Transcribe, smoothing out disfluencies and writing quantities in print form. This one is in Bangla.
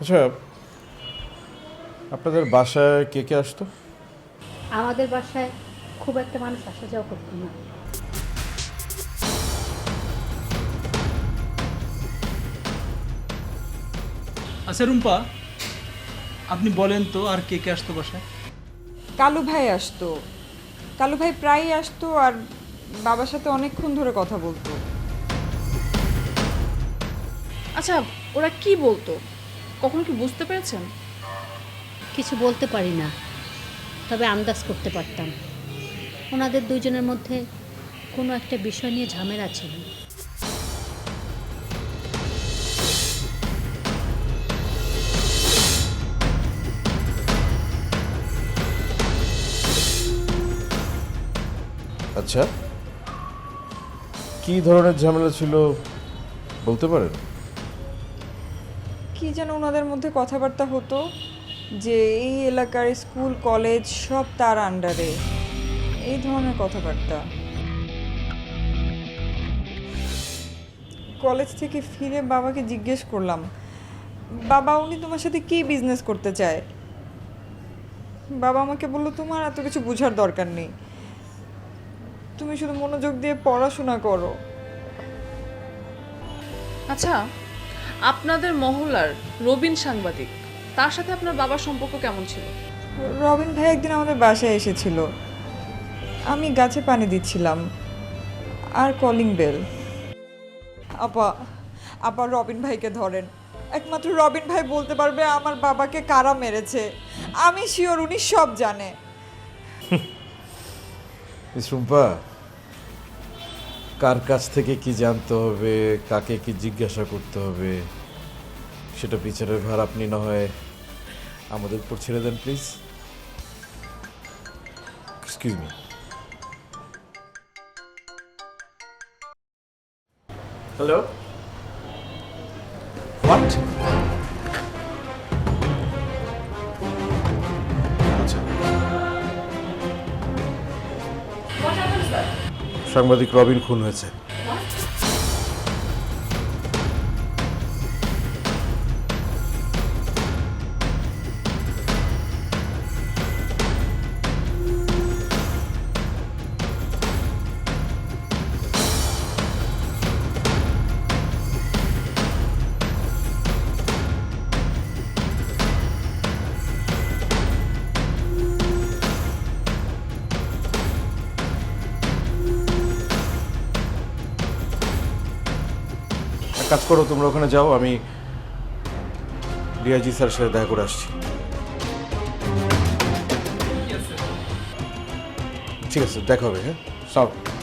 আচ্ছা, আপনাদের বাসায় কে কে আসতো? আমাদের বাসায় খুব একটা মানুষ আসা যাওয়া করতো না। আচ্ছা রুম্পা, আপনি বলেন তো আর কে কে আসতো বাসায়? কালু ভাই আসতো। কালু ভাই প্রায়ই আসতো আর বাবার সাথে অনেকক্ষণ ধরে কথা বলতো। আচ্ছা, ওরা কি বলতো? কখনো কি বুঝতে পেরেছেন? কিছু বলতে পারি না, তবে আন্দাজ করতে পারতাম ওনাদের দুইজনের মধ্যে কোনো একটা বিষয় নিয়ে ঝামেলা ছিল। আচ্ছা, কি ধরনের ঝামেলা ছিল বলতে পারেন? কি যেন ওনাদের মধ্যে কথাবার্তা হতো যে এই এলাকার স্কুল কলেজ সব তার আন্ডারে, এই ধরনের কথাবার্তা। কলেজ থেকে ফিরে বাবাকে জিজ্ঞেস করলাম, বাবা উনি তোমার সাথে কি বিজনেস করতে চায়? বাবা আমাকে বললো, তোমার এত কিছু বোঝার দরকার নেই, তুমি শুধু মনোযোগ দিয়ে পড়াশোনা করো। আচ্ছা, আপনাদের মহল্লার রবিন সাংবাদিক, তার সাথে আপনার বাবার সম্পর্ক কেমন ছিল? রবিন ভাই একদিন আমাদের বাসায় এসেছিল, আমি গাছে পানি দিচ্ছিলাম আর কলিং বেল। আপা, আপা রবিন ভাইকে ধরেন, একমাত্র রবিন ভাই বলতে পারবে আমার বাবাকে কারা মেরেছে। আমি শিওর উনি সব জানে। মিস রুম্পা, কার কাছ থেকে কি জানতে হবে, কাকে কি জিজ্ঞাসা করতে হবে, সেটা বিচারের ভার আপনি না হয় আমাদের উপর ছেড়ে দেন please. Excuse me. Hello, what? আচ্ছা, সাংবাদিক রবিন খুন হয়েছে। এক কাজ করো, তোমরা ওখানে যাও, আমি ডিআইজি স্যারের সাথে দেখা করে আসছি। ঠিক আছে, দেখা হবে। হ্যাঁ, সব